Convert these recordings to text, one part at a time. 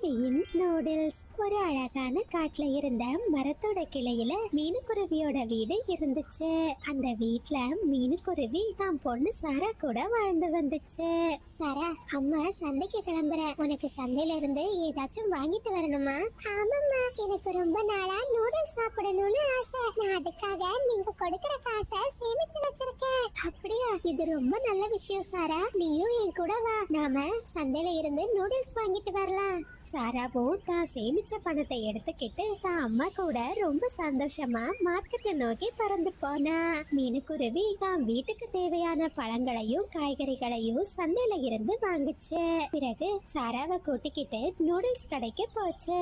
குருவியின் noodles. ஒரு அழகான காட்டுல இருந்த மரத்தோட கிளையில மீனுக்குருவியோட வீடு இருந்துச்சு. அந்த வீட்ல மீனுக்குருவி தான் பொண்ணு சாரா கூட வாழ்ந்து வந்துச்சு. சாரா, அம்மா சந்தைக்கு கிளம்புறேன், உனக்கு சந்தையில இருந்து ஏதாச்சும் வாங்கிட்டு வரணுமா? ஆமாம்மா, எனக்கு ரொம்ப நாளா நூடுல்ஸ் சாப்பிடணும்னு ஆசை. நான் அதுக்காக நீங்க கொடுக்கிற காசை சேமிச்சு வச்சிருக்கேன். அப்படியா? இது ரொம்ப நல்ல விஷயம் சாரா. நீயும் என் கூட வா, நாம சந்தையில இருந்து நூடுல்ஸ் வாங்கிட்டு வரலாம். சாராவும் தான் சேமிச்ச பணத்தை எடுத்துக்கிட்டு தான் அம்மா கூட ரொம்ப சந்தோஷமா மார்க்கெட்டை நோக்கி பறந்து போனா. மீனுக்குருவி தான் வீட்டுக்கு தேவையான பழங்களையும் காய்கறிகளையும் சந்தையில இருந்து வாங்குச்சு. பிறகு சாராவை கூட்டிக்கிட்டு நூடுல்ஸ் கடைக்கு போச்சு.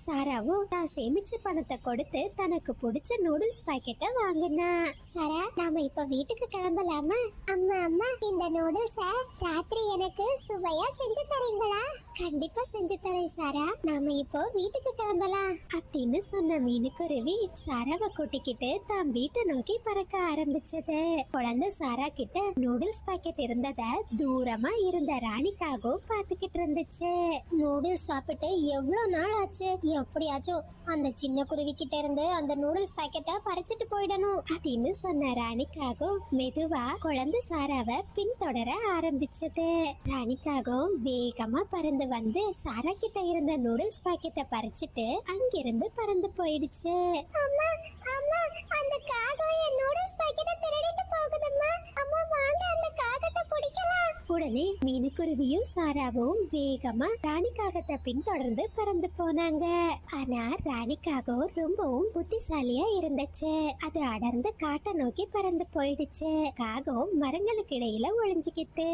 சாராவும் தான் சேமிச்ச பணத்தை கொடுத்து தனக்கு பிடிச்ச நூடுல்ஸ் பாக்கெட்டை வாங்கினா. சாரா, நாம இப்ப வீட்டுக்கு கிளம்பலாமா? அம்மா அம்மா, இந்த நூடுல்ஸ ராத்திரி எனக்கு சுவையா செஞ்சு தரீங்களா? கண்டிப்பா செஞ்சு தரேன் சாரா, நாம இப்போ வீட்டுக்கு கிளம்பலாம் அப்படின்னு சொன்ன மீனுக்குருவி சாராவை கூட்டிக்கிட்டு தான் வீட்டை நோக்கி பறக்க ஆரம்பிச்சது. குழந்தை சாரா கிட்ட நூடுல்ஸ் பாக்கெட் இருந்தத தூரமா இருந்த ராணிக்காகவும் பாத்துக்கிட்டு இருந்துச்சு. நூடுல்ஸ் சாப்பிட்டு எவ்வளவு நாள் ஆச்சு, எப்படியாச்சும் அந்த சின்ன குருவி கிட்ட இருந்து அந்த நூடுல்ஸ் பாக்கெட்டை பறிச்சிட்டு போயிடணும் அப்படின்னு சொன்ன ராணிக்காகவும் மெதுவா குழந்தை சாராவை பின்தொடர ஆரம்பிச்சது. ராணிக்காகவும் வேகமா பறந்து வந்து சாரா கிட்ட இருந்த நூடுல்ஸ் பாக்கெட்டை பறிச்சிட்டு அங்கிருந்து பறந்து போயிடுச்சு. அம்மா அம்மா, அந்த காகம் என் நூடுல்ஸ் பாக்கெட்டை திருடிட்டு போகுதும்மா. அம்மா வாங்க, அந்த காகத்தை பிடிக்கலாம். உடனே மீனுக்குருவியும் சாராவும் வேகமா ராணி காகத்தை பின்தொடர்ந்து பறந்து போனாங்க. ஆனா ராணி காகம் ரொம்பவும் புத்திசாலியா இருந்துச்சு. அது அடர்ந்து காட்டை நோக்கி பறந்து போயிடுச்சு. காகம் மரங்களுக்கு இடையில ஒளிஞ்சுக்கிட்டு,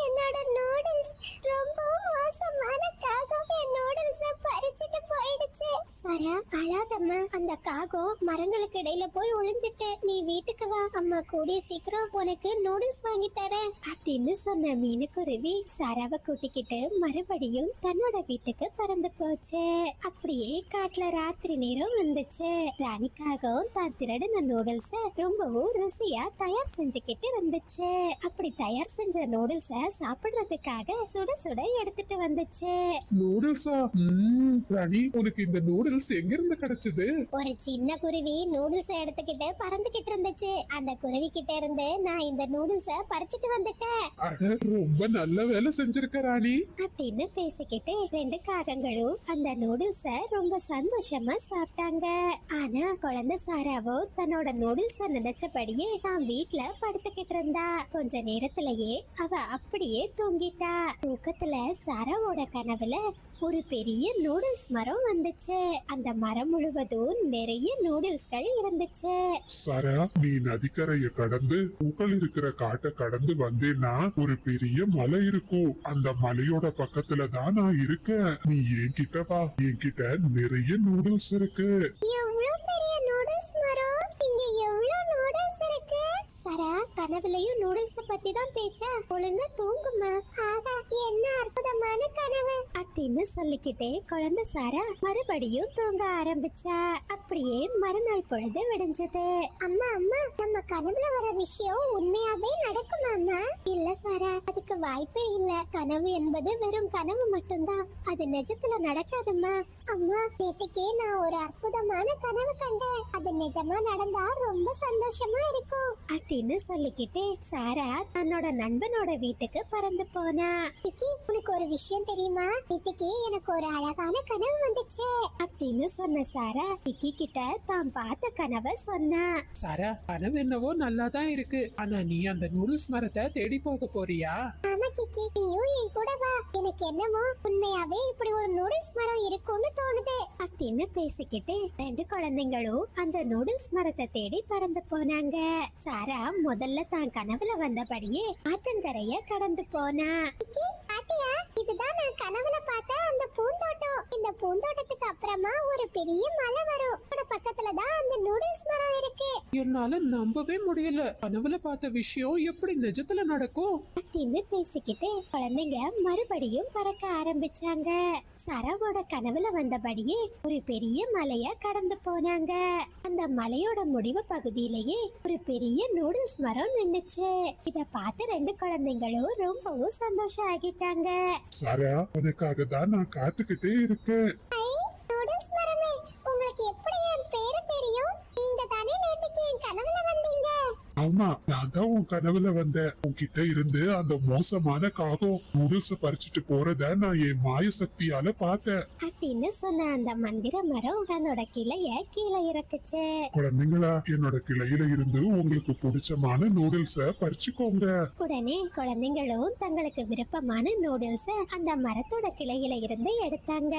என்னோட நூடுல்ஸ் ரொம்ப மோசமான காகம் என் நூடுல்ஸை பறிச்சிட்டு போயிடுச்சு. சாரா, அழாதம்மா, அந்த காகம் மரங்களுக்கு இடையில போய் ஒளிஞ்சிட்டு, நீ வீட்டுக்கு வா, அம்மா கூடிய சீக்கிரம் உனக்கு நூடுல்ஸ் வாங்கி தரேன் அப்படின்னு சொன்ன மீனுக்குருவி சாராவை கூட்டிக்கிட்டு மறுபடியும் தன்னோட வீட்டுக்கு பறந்து போச்சு. அப்படியே காட்டுல ராத்திரி நேரம் வந்துச்சு. ராணிக்காகவும் தான் திருடின நூடுல்ஸ ரொம்பவும் ருசியா தயார் செஞ்சுக்கிட்டு வந்துச்சு. அப்படி தயார் செஞ்ச நூடுல்ஸ சாப்பிடுறதுக்காக சுட சுட எடுத்துட்டு வந்துச்சு. நூடுல்ஸா? ராணி, உனக்கு இந்த நூடுல்ஸ் எங்க இருந்து கிடைச்சது? ஒரு சின்ன குருவி நூடுல்ஸ் எடுத்துக்கிட்டு பறந்துகிட்டு இருந்துச்சு. அந்த குருவி கிட்ட இருந்து நான் இந்த நூடுல்ஸ பறிச்சிட்டு வந்துட்டேன். அட, ரொம்ப நல்ல வேலை செஞ்சிருக்க ராணி அப்படின்னு பேசிக்கிட்டு ரெண்டு காகங்களும் அந்த நூடுல்ஸ ரொம்ப சந்தோஷமா சாப்பிட்டாங்க. ஆனா குழந்தை சாராவோ தன்னோட நூடுல்ஸ நினைச்சபடியே தான் வீட்டுல படுத்துக்கிட்டு இருந்தா. கொஞ்ச நேரத்திலேயே அவ அப்படியே தூங்கிட்டா. தூக்கத்துல சாராவோட கனவுல ஒரு பெரிய நூடுல்ஸ் மரம் வந்துச்சு. அந்த மரம் முழுவதும் நிறைய நூடுல்ஸ்கள் இருந்துச்சு. சாரா, நீ நதிக்கரைய கடந்து பூக்கள் இருக்கிற காட்டை கடந்து வந்தேன்னா ஒரு பெரிய மலை இருக்கும். அந்த மலையோட பக்கத்துல தான் நான் இருக்கேன். நீ என்கிட்ட வா, என்கிட்ட நிறைய நூடுல்ஸ் இருக்கு. எவ்வளவு பெரிய நூடுல்ஸ் மரம், இங்க எவ்வளவு நூடுல்ஸ் இருக்கு. சாரா, கனவுலயும் நூடுல்ஸ் பத்தி தான் பேச்சா? ஒழுங்கா தூங்குமா. ஆகா, என்ன அற்புதமான கனவு அப்படின்னு சொல்லிக்கிட்டே குழந்தை சாரா மறுபடியும் தூங்க ஆரம்பிச்சா. அப்படியே மறுநாள் பொழுது விடிஞ்சது. அம்மா அம்மா, நம்ம கனவுல வர விஷயம் உண்மையாவே நடக்குமாம்மா? இல்ல சாரா, அதுக்கு வாய்ப்பே இல்ல. கனவு என்பது வெறும் கனவு மட்டும்தான், அது நிஜத்துல நடக்காதுமா. அம்மா, நேத்துக்கே நான் ஒரு அற்புதமான கனவு கண்டேன். அது நிஜமா நடந்தா ரொம்ப சந்தோஷமா இருக்கும் அப்படின்னு சொல்லிக்கிட்டு சாரா தன்னோட நண்பனோட வீட்டுக்கு பறந்து போனா. டிக்கி, உனக்கு ஒரு விஷயம் தெரியுமா? டிக்கி, எனக்கு ஒரு அழகான கனவு வந்துச்சு அப்படின்னு சொன்ன சாரா டிக்கி கிட்ட தான் பார்த்த கனவை சொன்னா. சாரா, கனவு என்னவோ நல்லாதான் இருக்கு. ஆனா நீ அந்த நூடுல்ஸ் மரத்தை தேடி போக போறியா? ஆமா டிக்கி, நீயும் என் கூட வா. எனக்கு என்னமோ உண்மையாவே இப்படி ஒரு நூடுல்ஸ் மரம் இருக்கும்னு தோணுது அப்படின்னு பேசிக்கிட்டு ரெண்டு குழந்தைங்களும் அந்த நூடுல்ஸ் மரத்தை தேடி பறந்து போனாங்க. சாரா முதல்ல தான் கனவுல வந்தபடியே ஆற்றங்கரைய கடந்து போனா. இதுதான் நான் கனவுல பார்த்த அந்த பூந்தோட்டம். இந்த பூந்தோட்டத்துக்கு அப்புறமா ஒரு பெரிய மலை வரும். பக்கத்துல தான் அந்த நூடுல்ஸ் மரம் இருக்கு. என்னால நம்பவே முடியல. கனவுல பார்த்த விஷயம் எப்படி நிஜத்துல நடக்கும் அப்படின்னு பேசிக்கிட்டு குழந்தைங்க மறுபடியும் பறக்க ஆரம்பிச்சாங்க. சரவோட கனவுல வந்தபடியே ஒரு பெரிய மலைய கடந்து போனாங்க. அந்த மலையோட முடிவு பகுதியிலேயே ஒரு பெரிய நூடுல்ஸ் மரம் நின்னுச்சு. இத பார்த்து ரெண்டு குழந்தைங்களும் ரொம்பவும் சந்தோஷம் ஆகிட்டாங்க. சாரா, உனக்காக தான் நான் காத்துக்கிட்டே இருக்கேன். நூடுல்ஸ் மரமே, உங்களுக்கு எப்படி என் பேரு தெரியும்? நீங்க தானே நேத்துக்கு என் கனவுல வந்தீங்க. ஆமா, நான் தான் உன் கனவுல வந்தேன். உன்கிட்ட இருந்து அந்த மோசமான காகம் நூடுல்ஸ் பறிச்சுட்டு போறத நான் என் மாய சக்தியால பார்த்தேன். அப்படின்னு சொன்ன அந்த மந்திர மரம் தன்னோட கிளைய கீழே இறக்குச்சு. குழந்தைங்களா, என்னோட கிளையில இருந்து உங்களுக்கு பிடிச்சமான நூடுல்ஸ பறிச்சுக்கோங்க. உடனே குழந்தைங்களும் தங்களுக்கு விருப்பமான நூடுல்ஸ அந்த மரத்தோட கிளையில இருந்து எடுத்தாங்க.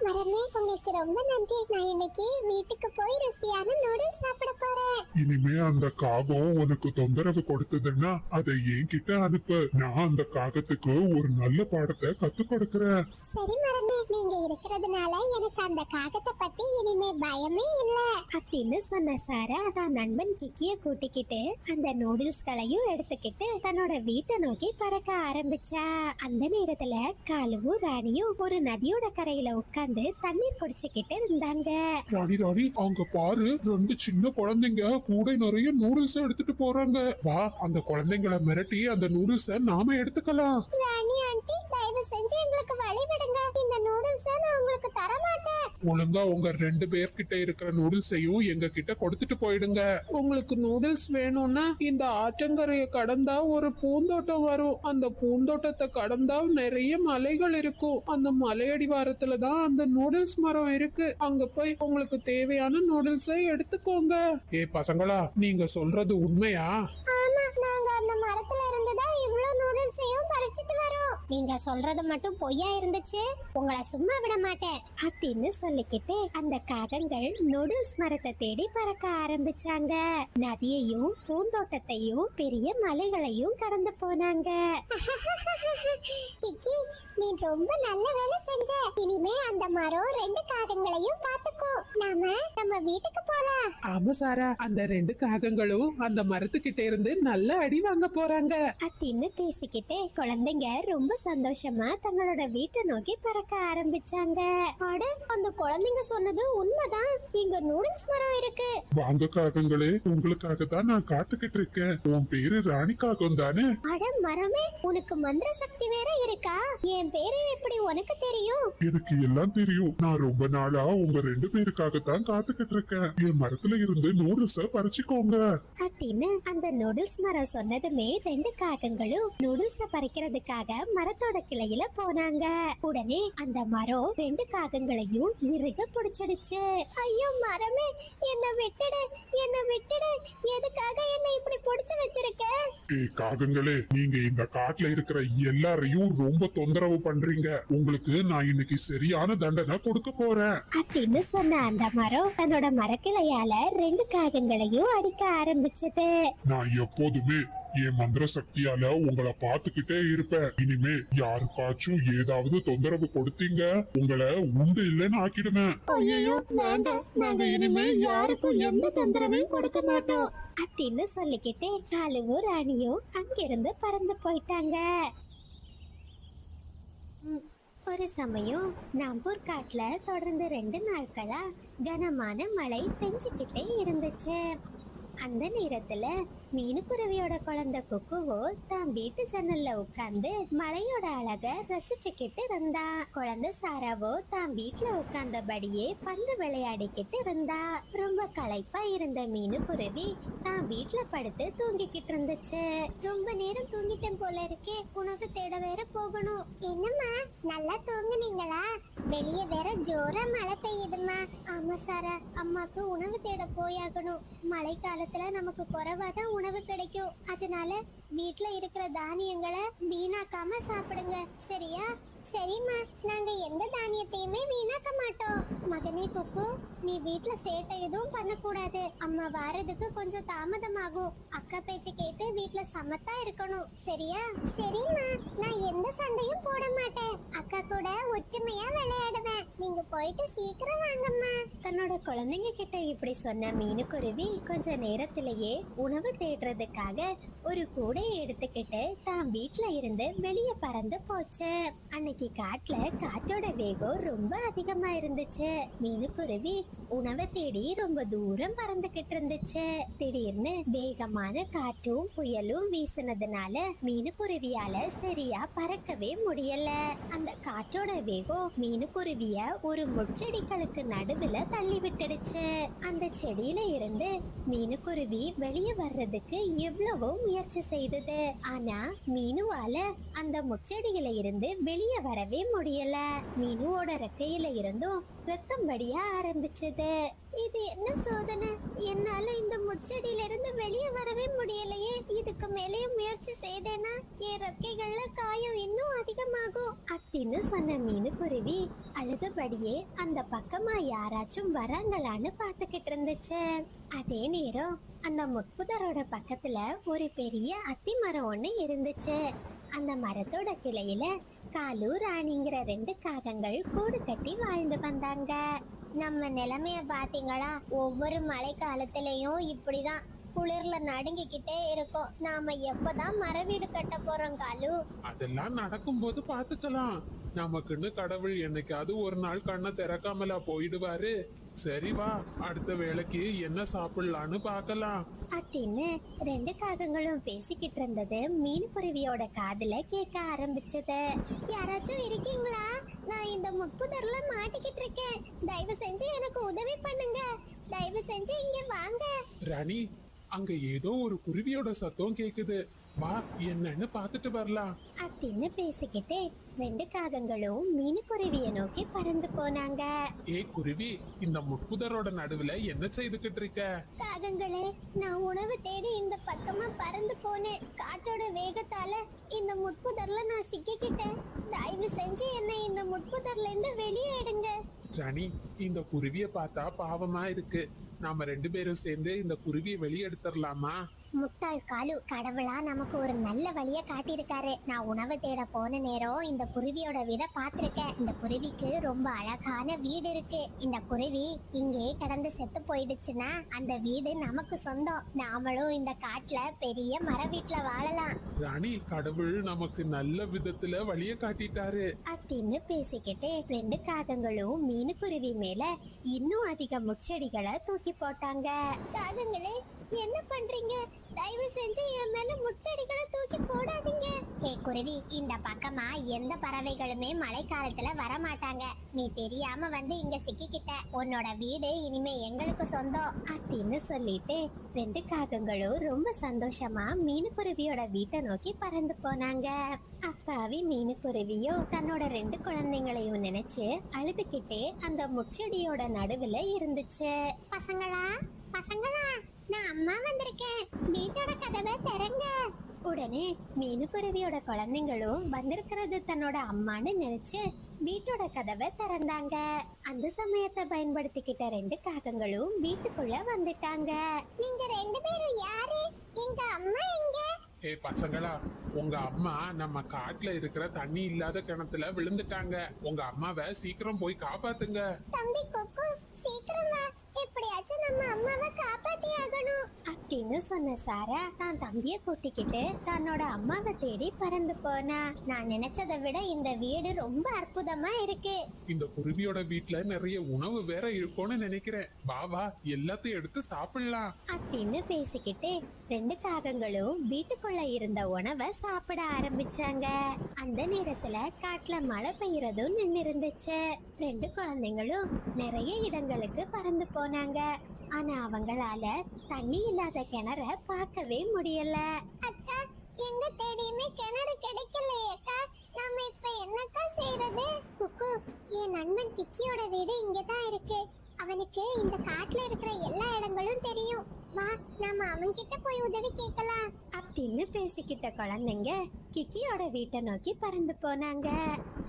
மரமே, உங்களுக்கு ரொம்ப நன்றி. நான் இன்னைக்கு வீட்டுக்கு போய் ருசியான நூடுல்ஸ் சாப்பிட போறேன். இனிமே அந்த காகம் உனக்கு தொந்தரவு கொடுத்ததுன்னா அதை என்கிட்ட அனுப்பு. நான் அந்த காகத்துக்கு ஒரு நல்ல பாடத்தை கத்து கொடுக்கறேன். சரி மரமே, நீங்க இருக்கிறதுனால எனக்கு அந்த காகத்தை பத்தி இனிமே பயமே இல்ல. அப்படின்னு சொன்ன சாரா தான் நண்பன் கிக்கிய கூட்டிக்கிட்டு அந்த நூடுல்ஸ்களையும் எடுத்துக்கிட்டு தன்னோட வீட்டை நோக்கி பறக்க ஆரம்பிச்சா. அந்த நேரத்துல காலுவும் ராணியும் ஒரு நதியோட கரையில உட்கார்ந்து தண்ணீர் குடிச்சுக்கிட்டு இருந்தாங்க. ராணி ராணி, அங்க பாரு, 2 சின்ன குழந்தைங்க கூடை நிறைய நூடுல்ஸ் எடுத்துட்டு போறாங்க. வா, அந்த குழந்தைங்களை மிரட்டி அந்த நூடுல்ஸ நாம எடுத்துக்கலாம். ராணி ஆண்டி, தயவு செஞ்சு எங்களுக்கு வழி விடுங்க. இந்த நூடுல்ஸ நான் உங்களுக்கு தர மாட்டேன். ஒழுங்கா உங்க 2 பேர்கிட்ட இருக்கிற நூடுல்ஸையும் எங்க கிட்ட கொடுத்துட்டு போயிடுங்க. உங்களுக்கு நூடுல்ஸ் வேணும்னா இந்த ஆற்றங்கரையை கடந்தா ஒரு பூந்தோட்டம் வரும். அந்த பூந்தோட்டத்தை கடந்தா நிறைய மலைகள் இருக்கும். அந்த மலையடிவாரத்துல தான் அந்த நூடுல்ஸ் மரம் இருக்கு. அங்க போய் உங்களுக்கு தேவையான நூடுல்ஸை எடுத்துக்கோங்க. ஏ பசங்களா, நீங்க சொல்றது உண்மையா? ஆமா, நாங்க அந்த மரத்துல இருந்து தான் இவ்ளோ நூடுல்ஸையும் பறிச்சிட்டு வரோம். நீங்க சொல்றது மட்டும் பொய்யா இருந்துச்சு, உங்களை சும்மா விட மாட்டேன். அப்படின்னு சொல்லிக்கிட்டு அந்த காகங்கள் நூடுல்ஸ் மரத்தை தேடி பறக்க ஆரம்பிச்சாங்க. நதியையும் பூந்தோட்டத்தையும் பெரிய மலைகளையும் கடந்து போனாங்க. கிக்கி, நீ ரொம்ப நல்ல வேலை செஞ்ச. இனிமே அந்த மரம் 2 காகங்களையும் பாத்துக்கோ. நம்ம வீட்டுக்கு போலாம். ஆமா சாரா, அந்த 2 காகங்களும் அந்த மரத்துக்கிட்ட இருந்து நல்ல அடி வாங்க போறாங்க. அப்படின்னு பேசிக்கிட்டே குழந்தைங்க ரொம்ப சந்தோஷமா தங்களோட வீட்டை நோக்கி பறக்க ஆரம்பிச்சாங்க. அட, அந்த குழந்தைங்க சொன்னது உண்மைதான். இங்க நூடுல்ஸ் மரம் இருக்கு. வாங்க காகங்களே, உங்களுக்காக தான் நான் காத்துக்கிட்டு இருக்கேன். உன் பேரு ராணி காகம் தானே? அட மரமே, உனக்கு மந்திர சக்தி வேற இருக்கா? என் பேரு எப்படி உனக்கு தெரியும்? எனக்கு எல்லாம் தெரியும். நான் ரொம்ப நாளா உங்க 2 பேருக்காக தான் காத்துக்கிட்டு இருக்கேன். என் மரத்துல இருந்து நூடுல்ஸ பறிச்சுக்கோங்க. அப்படின்னு அந்த நூடுல்ஸ் மரம் சொன்னதுமே 2 காகங்களும் நூடுல்ஸ பறிக்கிறதுக்காக மரத்தோட கிளையில போனாங்க. உடனே அந்த மரம் 2 காகங்களையும் இறுக பிடிச்சிடுச்சு. ஐயோ மரமே, என்ன விட்டுடு, என்ன விட்டுடு. எதுக்காக என்ன இப்படி பிடிச்சு வச்சிருக்க? ஏய் காகங்களே, நீங்க இந்த காட்டுல இருக்கிற எல்லாரையும் ரொம்ப தொந்தரவு பண்றீங்க. உங்களுக்கு நான் இன்னைக்கு சரியான தண்டனை கொடுக்க போறேன். அப்படின்னு சொன்ன அந்த மரம் தன்னோட மரக்கிளையால 2 காகங்களையும் அடிக்க ஆரம்பிச்சது. நான் எப்போதுமே என் மந்திர சக்தியால உங்களை பார்த்துக்கிட்டே இருப்பேன். இனிமே யாருக்காச்சும் ஏதாவது தொந்தரவு கொடுத்தீங்க, உங்களை உண்டு இல்லைன்னு ஆக்கிடுவேன். ஐயோ வேண்டாம், நாங்க இனிமே யாருக்கும் எந்த தொந்தரவையும் கொடுக்க மாட்டோம். அப்படின்னு சொல்லிக்கிட்டே காலுவும் ராணியும் அங்கிருந்து பறந்து போயிட்டாங்க. ஒரு சமயம் நாம்பூர் காட்டுல தொடர்ந்து 2 நாட்களா கனமான மழை பெஞ்சுக்கிட்டே இருந்துச்சு. அந்த நேரத்துல மீனுக்குருவியோட குழந்தை குக்குவோ தான் வீட்டு ஜன்னல்ல உட்கார்ந்து மலையோட அழக ரசிச்சுக்கிட்டு இருந்தா. குழந்தை சாராவோ தான் வீட்டுல உட்கார்ந்தபடியே பந்து விளையாடிக்கிட்டு இருந்தா. ரொம்ப களைப்பா இருந்த மீனுக்குருவி தான் வீட்டுல படுத்து தூங்கிக்கிட்டு இருந்துச்சு. ரொம்ப நேரம் தூங்கிட்டேன் போல இருக்கே, உணவு தேட வேற போகணும். என்னம்மா, நல்லா தூங்குனீங்களா? வெளியே வேற ஜோரா மழை பெய்யுதுமா. ஆமா சாரா, அம்மாக்கு உணவு தேட போயாகணும். மழை காலத்துல நமக்கு குறைவாதான் உணவு கிடைக்கும். அதனால வீட்ல இருக்கிற தானியங்களை வீணாக்காம சாப்பிடுங்க, சரியா? சரிம்மா, நாங்க எந்த தானியத்தையுமே வீணாக்க மாட்டோம். மகனே குக்கு, நீ வீட்ல சேட்டை எதுவும் பண்ணக்கூடாது. அம்மா வாரதுக்கு கொஞ்சம் தாமதமாகும். அக்கா பேச்சு கேட்டு வீட்ல சமத்தா இருக்கணும், சரியா? சரிம்மா, நான் எந்த சண்டையும் போட மாட்டேன். அக்கா கூட ஒற்றுமையா விளையாடுவேன். நீங்க போயிட்டு சீக்கிரம் வாங்கம்மா. தன்னோட குழந்தைங்க கிட்ட இப்படி சொன்ன மீனுக்குருவி கொஞ்ச நேரத்திலேயே உணவு தேடுறதுக்காக ஒரு கூடையை எடுத்துக்கிட்டு தான் வீட்ல இருந்து வெளியே பறந்து போச்சு. அன்னைக்கு காட்டுல காற்றோட வேகம் ரொம்ப அதிகமா இருந்துச்சு. மீனுக்குருவி உணவை தேடி ரொம்ப தூரம் பறந்துகிட்டு இருந்துச்சு. திடீர்னு வேகமான காற்றும் புயலும் வீசினதுனால மீனுக்குருவியால சரியா பறக்கவே முடியல. அந்த காற்றோட வேகம் மீனுக்குருவிய ஒரு முட்செடிகளுக்கு நடுவுல தள்ளி விட்டுடுச்சு. அந்த செடியில இருந்து மீனுக்குருவி வெளியே வர்றதுக்கு எவ்வளவோ முயற்சி செய்தது. ஆனா மீனுவால அந்த முச்செடியில இருந்து வெளியே வரவே முடியல. மீனுவோட ரெக்கையில இருந்தும் ரத்தம் வடிய ஆரம்பிச்சது. இது என்ன சோதனை? என்னால இந்த முச்செடியில இருந்து வெளியே வரவே முடியலையே. இதுக்கு மேலேயும் முயற்சி செய்தேனா என் ரெக்கைகள்ல காயம் இன்னும் அதிகமாகும் அப்படின்னு சொன்ன மீனுக்குருவி அழுதபடியே அந்த பக்கமா யாராச்சும் வராங்களான்னு பாத்துக்கிட்டு இருந்துச்சு. அதே நேரம் அந்த முட்புதரோட பக்கத்துல ஒரு பெரிய அத்தி மரம் ஒண்ணு இருந்துச்சு. அந்த மரத்தோட கிளையில காலு ராணிங்கிற 2 காகங்கள் கூடு கட்டி வாழ்ந்து வந்தாங்க. நம்ம நிலைமைய பாத்தீங்களா? ஒவ்வொரு மழை காலத்திலயும் இப்படிதான் குளிர்ல நடுங்கிக்கிட்டே இருக்கும். நாம எப்பதான் மர வீடு கட்ட போறோம் காலு? அதெல்லாம் நடக்கும்போது பாத்துக்கலாம். நமக்குன்னு கடவுள் என்னைக்காவது ஒரு நாள் கண்ணை திறக்காமலா போயிடுவாரு. சரி வா, அடுத்த வேளைக்கு என்ன சாப்பிடலான்னு பார்க்கலாம் அப்படின்னு 2 காகங்களும் பேசிக்கிட்டு இருந்தது மீனுக்குருவியோட காதுல கேட்க ஆரம்பிச்சது. யாராச்சும் இருக்கீங்களா? நான் இந்த முட்புதர்ல மாட்டிக்கிட்டு இருக்கேன். தயவு செஞ்சு எனக்கு உதவி பண்ணுங்க. தயவு செஞ்சு இங்க வாங்க. ராணி, அங்க ஏதோ ஒரு குருவியோட சத்தம் கேக்குது. வா, என்னன்னு பாத்துட்டு வரலாம் அப்படின்னு பேசிக்கிட்டே 2 காகங்களும் மீனுக்குருவிய நோக்கி பறந்து போனாங்க. ஏய் குருவி, இந்த முட்புதரோட நடுவுல என்ன செய்துகிட்டு இருக்க? காகங்களே, நான் உணவு தேடி இந்த பக்கமா பறந்து போனேன். காற்றோட வேகத்தால இந்த முட்புதர்ல நான் சிக்கிக்கிட்டேன். தயவு செஞ்சு என்னை இந்த முட்புதர்ல இருந்து வெளியே எடுங்க. ராணி, இந்த குருவிய பார்த்தா பாவமா இருக்கு. நாம 2 பேரும் சேர்ந்து இந்த குருவியை வெளியே எடுத்துடலாமா? முட்டாள் காலு, கடவுளா நமக்கு ஒரு நல்ல வழிய காட்டியிருக்காரு. நான் உணவு தேட போன நேரம் இந்த குருவியோட வீட பார்த்திருக்கேன். இந்த குருவிக்கு ரொம்ப அழகான வீடு இருக்கு. இந்த குருவி இங்கே கடந்து செத்து போயிடுச்சுன்னா அந்த வீடு நமக்கு சொந்தம். நாமளும் இந்த காட்டுல பெரிய மர வீட்டுல வாழலாம். ராணி, கடவுள் நமக்கு நல்ல விதத்துல வழிய காட்டிட்டாரு அப்படின்னு பேசிக்கிட்டு 2 காகங்களும் மீனுக்குருவி மேல இன்னும் அதிக முச்செடிகளை தூக்கி போட்டாங்க. காகங்களே, என்ன பண்றீங்க? தயவு செஞ்சு என் மேல முச்செடிகளை தூக்கி போடாதீங்க. ஏ குருவி, இந்த பக்கமா எந்த பறவைகளுமே மழை காலத்துல வர மாட்டாங்க. நீ தெரியாம வந்து இங்க சிக்கிக்கிட்ட. உன்னோட வீடு இனிமே எங்களுக்கு சொந்தம் அப்படின்னு சொல்லிட்டு 2 காகங்களும் ரொம்ப சந்தோஷமா மீனுக்குருவியோட வீட்டை நோக்கி பறந்து போனாங்க. அப்பாவி மீனுக்குருவியோ தன்னோட 2 குழந்தைங்களையும் நினைச்சு அழுதுகிட்டே அந்த முச்செடியோட நடுவுல இருந்துச்சு. பசங்களா, பசங்களா, நான் அம்மா வந்திருக்கேன். வீட்டோட கதவை திறங்க. உடனே மீனுக்குருவியோட குழந்தைங்களும் வந்திருக்கிறது தன்னோட அம்மான்னு நினைச்சு வீட்டோட கதவை திறந்தாங்க. அந்த சமயத்தை பயன்படுத்திக்கிட்ட 2 காகங்களும் வீட்டுக்குள்ள வந்துட்டாங்க. நீங்க 2 பேரும் யாரு? எங்க அம்மா எங்க? ஏ பசங்களா, உங்க அம்மா நம்ம காட்டுல இருக்கிற தண்ணி இல்லாத கிணத்துல விழுந்துட்டாங்க. உங்க அம்மாவை சீக்கிரம் போய் காப்பாத்துங்க. தம்பி கொக்கு, சீக்கிரம் வா. எப்படியாச்சும் நம்ம அம்மாவை காப்பாத்தி ஆகணும் அப்படின்னு சொன்ன சாரா தான் தம்பிய கூட்டிக்கிட்டு தன்னோட அம்மாவை தேடி பறந்து போனா. நான் நினைச்சதை விட இந்த வீடு ரொம்ப அற்புதமா இருக்கு. இந்த குருவியோட வீட்டுல நிறைய உணவு வேற இருக்கும்னு நினைக்கிறேன். வா வா, எல்லாத்தையும் எடுத்து சாப்பிடலாம் அப்படின்னு பேசிக்கிட்டு 2 காகங்களும் வீட்டுக்குள்ள இருந்த உணவை சாப்பிட ஆரம்பிச்சாங்க. அந்த நேரத்துல காட்டுல மழை பெய்யறதும் நின்று இருந்துச்சு. 2 குழந்தைங்களும் நிறைய இடங்களுக்கு பறந்து போனாங்க. ஆனா அவங்களால தண்ணி இல்லாத கிணற பார்க்கவே முடியல. அக்கா, எங்க தேடியுமே கிணறு கிடைக்கலையேக்கா. நாம இப்ப என்னக்கா செய்யறது? குக்கு, என் நண்பன் கிக்கியோட வீடு இங்கதான் இருக்கு. அவனுக்கு இந்த காட்டுல இருக்கிற எல்லா இடங்களும் தெரியும். வா, நாம அவன்கிட்ட போய் உதவி கேட்கலாம் அப்படின்னு பேசிக்கிட்ட குழந்தைங்க கிக்கியோட வீட்டை நோக்கி பறந்து போனாங்க.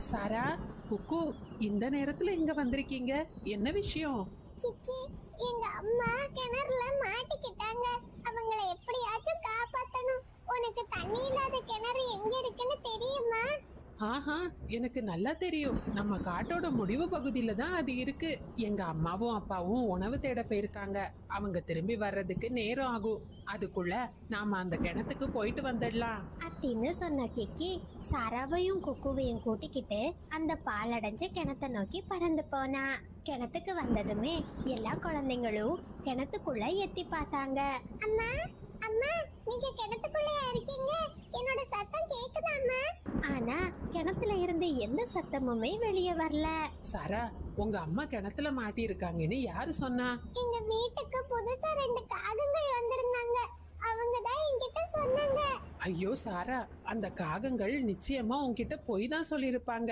சாரா, குக்கு, இந்த நேரத்துல எங்க வந்திருக்கீங்க? என்ன விஷயம்? கிக்கி, எங்க அம்மா கிணறுல மாட்டிக்கிட்டாங்க. அவங்கள எப்படியாச்சும் காப்பாத்தணும். உனக்கு தண்ணி இல்லாத கிணறு எங்க இருக்குன்னு தெரியுமா? ஆஹா, எனக்கு நல்லா தெரியும். நம்ம காட்டோட முடிவு பகுதியில தான் அது இருக்கு. எங்க அம்மாவும் அப்பாவும் உணவு தேட போயிருக்காங்க. அவங்க திரும்பி வர்றதுக்கு நேரம் ஆகும். அதுக்குள்ள நாம அந்த கிணத்துக்கு போயிட்டு வந்துடலாம் அப்படின்னு சொன்ன கிக்கி சாராவையும் குக்குவையும் கூட்டிக்கிட்டு அந்த பாலடைஞ்ச கிணத்தை நோக்கி பறந்து போனா. கிணத்துக்கு வந்ததுமே எல்லா குழந்தைங்களும் கிணத்துக்குள்ள எத்தி பார்த்தாங்க. அம்மா அம்மா, நீங்க கிணத்துக்குள்ளயா இருக்கீங்க? என்னோட சத்தம் கேக்குதா அம்மா? ஆனா கிணத்துல இருந்து எந்த சத்தமுமே வெளியே வரல. சாரா, உங்க அம்மா கிணத்துல மாட்டி இருக்காங்கன்னு யாரு சொன்னா? எங்க வீட்டுக்கு புதுசா 2 காகங்கள் வந்திருந்தாங்க. அவங்க தான் என்கிட்ட சொன்னாங்க. ஐயோ சாரா, அந்த காகங்கள் நிச்சயமா உன்கிட்ட போய் தான் சொல்லியிருப்பாங்க.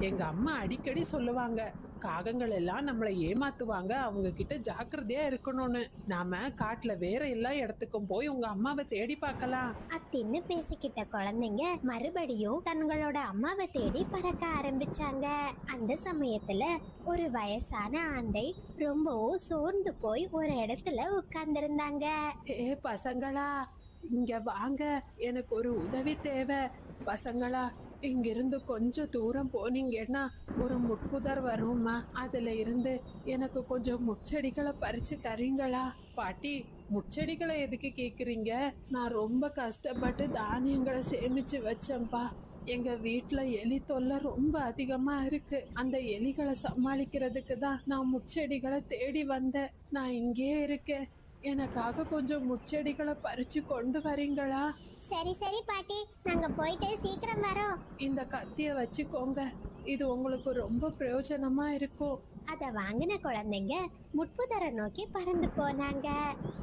எங்க அம்மா அடிக்கடி சொல்லுவாங்க, காகங்கள் எல்லாம் நம்மளை ஏமாத்துவாங்க, அவங்க கிட்ட ஜாக்கிரதையா இருக்கணும்னு. நாம காட்டுல வேற எல்லா இடத்துக்கும் போய் உங்க அம்மாவை தேடி பார்க்கலாம் அப்படின்னு பேசிக்கிட்ட குழந்தைங்க மறுபடியும் தங்களோட அம்மாவை தேடி பறக்க ஆரம்பிச்சாங்க. அந்த சமயத்துல ஒரு வயசான ஆந்தை ரொம்பவும் சோர்ந்து போய் ஒரு இடத்துல உட்கார்ந்திருந்தாங்க. ஏ பசங்களா, இங்க வாங்க, எனக்கு ஒரு உதவி தேவை. பசங்களா, இங்கிருந்து கொஞ்சம் தூரம் போனீங்கன்னா ஒரு முட்புதர் வருமா, அதுல இருந்து எனக்கு கொஞ்சம் முச்செடிகளை பறிச்சு தரீங்களா? பாட்டி, முச்செடிகளை எதுக்கு கேக்குறீங்க? நான் ரொம்ப கஷ்டப்பட்டு தானியங்களை சேமிச்சு வச்சேன்ப்பா. எங்க வீட்டுல எலி தொல்லை ரொம்ப அதிகமா இருக்கு. அந்த எலிகளை சமாளிக்கிறதுக்கு தான் நான் முச்செடிகளை தேடி வந்தேன். நான் இங்கே இருக்கேன். எனக்காக கொஞ்சம் முச்செடிகளை பறிச்சு கொண்டு வரீங்களா? சரி சரி பாட்டி, நாங்க போயிட்டு சீக்கிரம் வரோம். இந்த கத்திய வச்சுக்கோங்க, இது உங்களுக்கு ரொம்ப பிரயோஜனமா இருக்கும். அத வாங்கின குழந்தைங்க முட்புதரை நோக்கி பறந்து போனாங்க.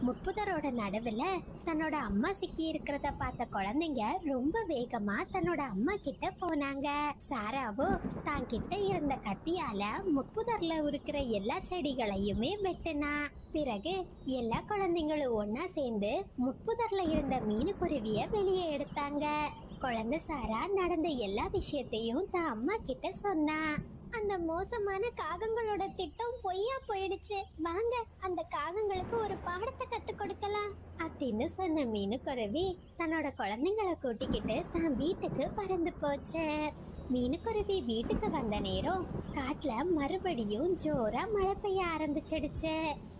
முட்புதரோட நடுவுல தன்னோட அம்மா சிக்கி இருக்கிறத பார்த்த குழந்தைங்க ரொம்ப வேகமா தன்னோட அம்மா கிட்ட போனாங்க. சாராவோ தான் கிட்ட இருந்த கத்தியால முட்புதர்ல இருக்கிற எல்லா செடிகளையுமே வெட்டினா. பிறகு எல்லா குழந்தைங்களும் ஒன்னா சேர்ந்து முட்புதர்ல இருந்த மீனுக்குருவிய வெளியே எடுத்தாங்க. குழந்தை சாரா நடந்த எல்லா விஷயத்தையும் தான் அம்மா கிட்ட சொன்னா. அந்த மோசமான காகங்களோட திட்டம் பொய்யா போயிடுச்சு. வாங்க அந்த காகங்களுக்கு ஒரு பாடத்தை கத்து கொடுக்கலாம் அப்படின்னு சொன்ன மீனுக்குருவி தன்னோட குழந்தைங்களை கூட்டிக்கிட்டு தான் வீட்டுக்கு பறந்து போச்சு. மீனுக்குருவி வீட்டுக்கு வந்த நேரம் காட்டுல மறுபடியும் ஜோரா மழை பெய்ய ஆரம்பிச்சிடுச்சு.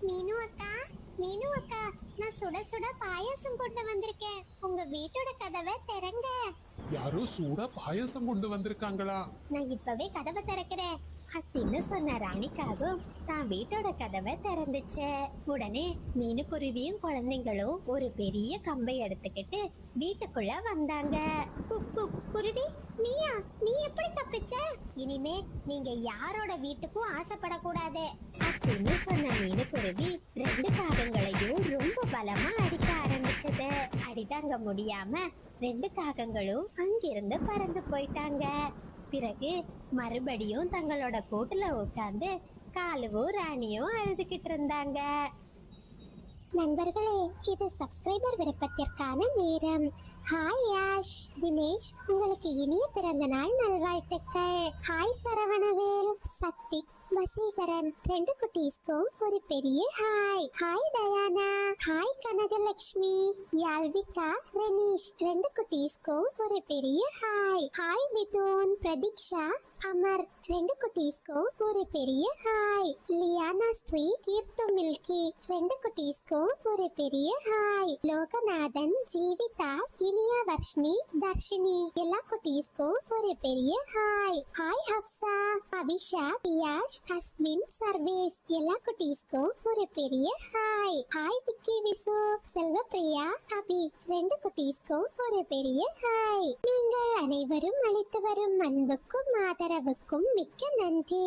மீனு அக்கா, மீனு அக்கா, நான் சுட சுட பாயாசம் கொண்டு வந்திருக்கேன். உங்க வீட்டோட கதவை திறங்க. யாரோ சூடா பாயசம் கொண்டு வந்திருக்காங்களா? நான் இப்பவே கதவை திறக்கிறேன் அப்படின்னு சொன்ன ராணிக்காகவும் தான் வீட்டோட கதவை திறந்துச்சு. உடனே மீனுக்குருவியும் குழந்தைங்களும் ஒரு பெரிய கம்பை எடுத்துக்கிட்டு வீட்டுக்குள்ள வந்தாங்க. குருவி, நீயா? நீ எப்படி தப்பிச்ச? இனிமே நீங்க யாரோட வீட்டுக்கும் ஆசைப்படக்கூடாது அப்படின்னு சொன்ன மீனுக்குருவி 2 காகங்களையும் ரொம்ப பலமா அடிக்க ஆரம்பிச்சது. அடிதாங்க முடியாம 2 காகங்களும் அங்கிருந்து பறந்து போயிட்டாங்க. பிறகு மறுபடியும் தங்களோட கூட்டுல உட்கார்ந்து காலுவும் ராணியும் அழுதுகிட்டு இருந்தாங்க. நண்பர்களே, இது சப்ஸ்கிரைபர் விருப்பத்திற்கான நேரம். ஹாய் யாஷ், தினேஷ், உங்களுக்கு இனிய பிறந்த நாள் நல்வாழ்த்துக்கள். ஹாய் சரவணவேல், சக்திக், வசீகரன் 2 குட்டீஸ்க்கும் ஒரு பெரிய hi. Hi Diana, hi Kanagalakshmi, Yalvika, Renish 2 குட்டீஸ்க்கும் ஒரு பெரிய ஹாய். ஹாய் விதுன், பிரதீக்ஷா, அமர் 2 குட்டீஸ்க்கும் ஒரு பெரிய ஹாய். லியானா ஸ்ரீ, கீர்த்து மில்கி 2 குட்டீஸ்க்கும் ஒரு பெரிய ஹாய். லோகநாதன், ஜீவிதா, இனியா வர்ஷினி, தர்ஷினி எல்லா குட்டீஸ்க்கும் ஒரு பெரிய ஹாய். ஹாய் ஹப்சா, அபிஷா, பியாஷ், அஸ்வின், சர்வேஸ் எல்லா குட்டீஸ்க்கும் ஒரு பெரிய ஹாய். ஹாய் விக்கி, விசு, செல்வப்பிரியா, அபி 2 குட்டீஸ்க்கும் ஒரு பெரிய ஹாய். நீங்கள் அனைவரும் அளித்து வரும் அன்புக்கும் ஆதரவுக்கும் மிக்க நன்றி.